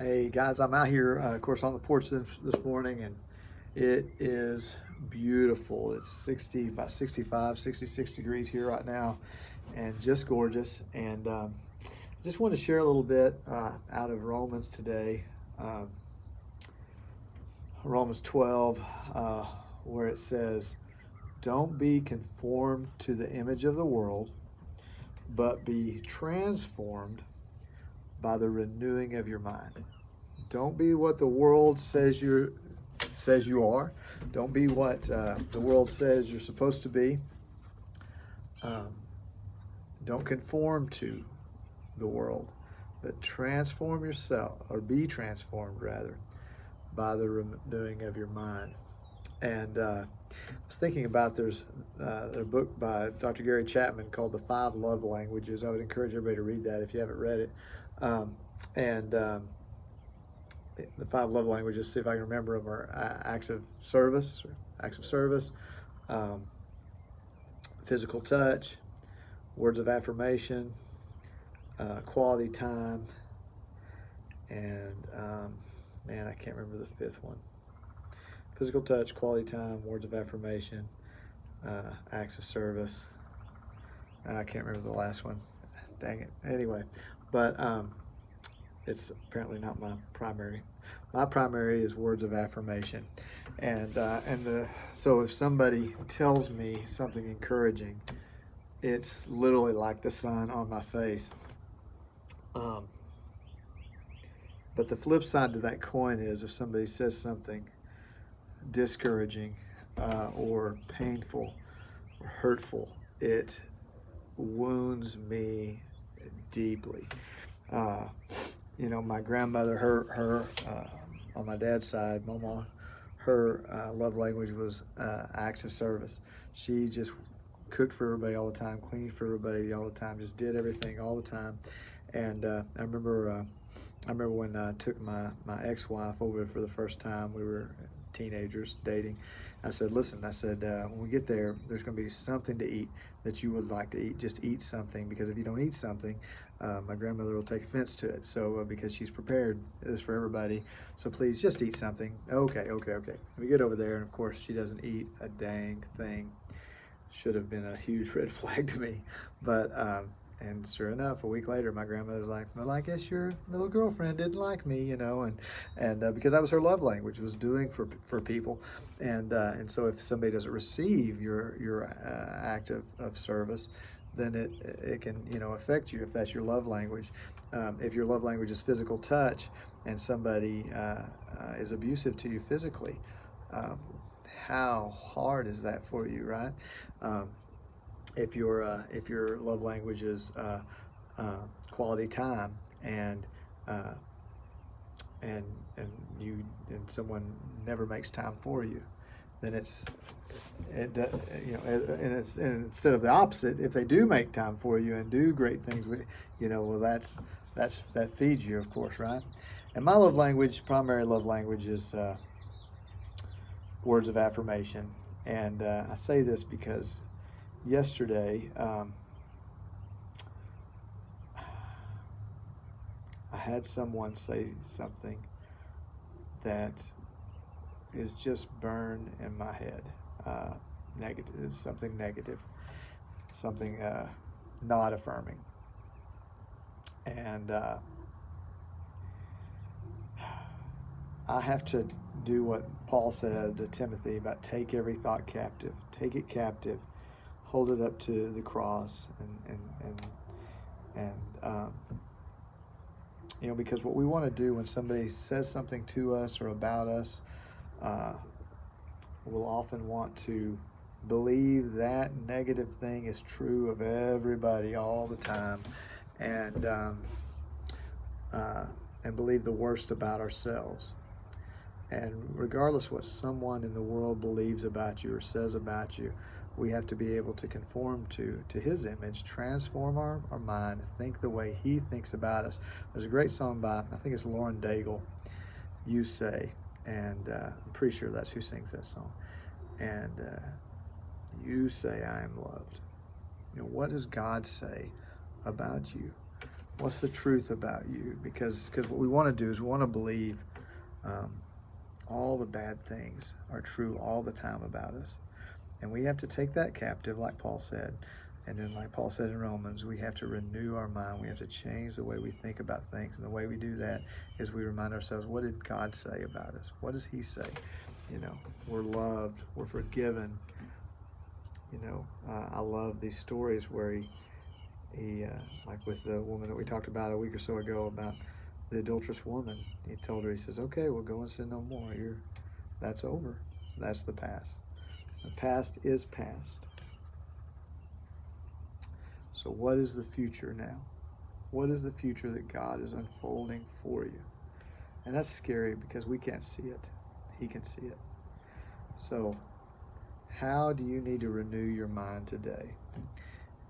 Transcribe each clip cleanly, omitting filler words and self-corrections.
Hey guys, I'm out here, of course, on the porch this morning, and it is beautiful. It's 60, about 65, 66 degrees here right now, and just gorgeous. And just want to share a little bit out of Romans today, um, Romans 12, where it says, "Don't be conformed to the image of the world, but be transformed by the renewing of your mind." Don't be what the world says you are. Don't be what the world says you're supposed to be. Um, don't conform to the world, but transform yourself, or be transformed rather, by the renewing of your mind. And I was thinking about there's a book by Dr. Gary Chapman called The Five Love Languages. I would encourage everybody to read that if you haven't read it. And the five love languages, see if I can remember them, are acts of service, um, physical touch, words of affirmation, quality time, and man, I can't remember the fifth one. Physical touch, quality time, words of affirmation, acts of service. I can't remember the last one. Dang it. Anyway, but it's apparently not my primary. My primary is words of affirmation, so if somebody tells me something encouraging, it's literally like the sun on my face. But the flip side to that coin is if somebody says something discouraging or painful or hurtful, it wounds me deeply. Uh, my grandmother, her on my dad's side, Mama, her love language was acts of service. She just cooked for everybody all the time, cleaned for everybody all the time, just did everything all the time. And I remember when I took my ex-wife over for the first time. We were teenagers dating. I said, listen, when we get there, there's going to be something to eat that you would like to eat. Just eat something, because if you don't eat something, my grandmother will take offense to it. So because she's prepared this for everybody, so please just eat something. Okay. We get over there, and of course she doesn't eat a dang thing. Should have been a huge red flag to me. But and sure enough, a week later, my grandmother's like, "Well, I guess your little girlfriend didn't like me, and because that was her love language, was doing for people, and so if somebody doesn't receive your act of service, then it can affect you if that's your love language. If your love language is physical touch, and somebody is abusive to you physically, how hard is that for you, right? If your love language is quality time, and uh, and and someone never makes time for you, then and instead of the opposite, if they do make time for you and do great things with well, that feeds you, of course, right? And my primary love language is words of affirmation. And I say this because yesterday I had someone say something that is just burned in my head. Negative, something not affirming. And I have to do what Paul said to Timothy about take every thought captive, take it captive, hold it up to the cross, and because what we want to do when somebody says something to us or about us, we'll often want to believe that negative thing is true of everybody all the time, and believe the worst about ourselves. And regardless what someone in the world believes about you or says about you, we have to be able to conform to his image, transform our mind, think the way he thinks about us. There's a great song by, I think it's Lauren Daigle, "You Say," and I'm pretty sure that's who sings that song. And you say I am loved. What does God say about you? What's the truth about you? Because what we want to do is we want to believe all the bad things are true all the time about us. And we have to take that captive, like Paul said. And then, like Paul said in Romans, we have to renew our mind. We have to change the way we think about things. And the way we do that is we remind ourselves, what did God say about us? What does he say? You know, we're loved, we're forgiven. You know, I love these stories where he like with the woman that we talked about a week or so ago about the adulterous woman. He told her, he says, okay, well, go and sin no more. That's over. That's the past. The past is past. So what is the future now? What is the future that God is unfolding for you? And that's scary because we can't see it. He can see it. So how do you need to renew your mind today?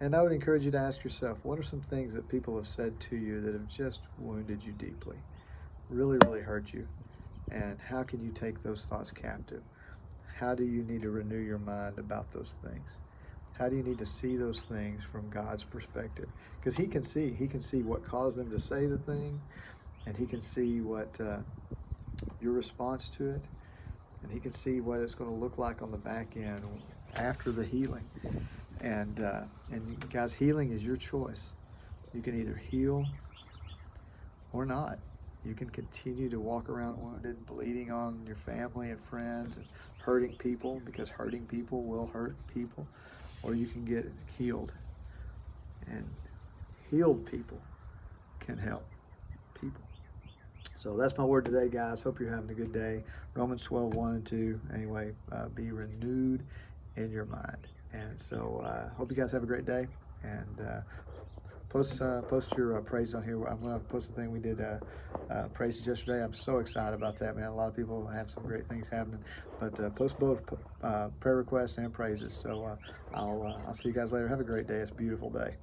And I would encourage you to ask yourself, what are some things that people have said to you that have just wounded you deeply, really, really hurt you? And how can you take those thoughts captive? How do you need to renew your mind about those things? How do you need to see those things from God's perspective? Because he can see what caused them to say the thing, and he can see what your response to it, and he can see what it's going to look like on the back end after the healing. And guys, healing is your choice. You can either heal or not. You can continue to walk around wounded, bleeding on your family and friends, and hurting people, because hurting people will hurt people. Or you can get healed. And healed people can help people. So that's my word today, guys. Hope you're having a good day. Romans 12, 1 and 2. Anyway, be renewed in your mind. And so hope you guys have a great day. And post your praise on here. I'm going to post the thing we did praises yesterday. I'm so excited about that, man. A lot of people have some great things happening. But post both prayer requests and praises. So I'll see you guys later. Have a great day. It's a beautiful day.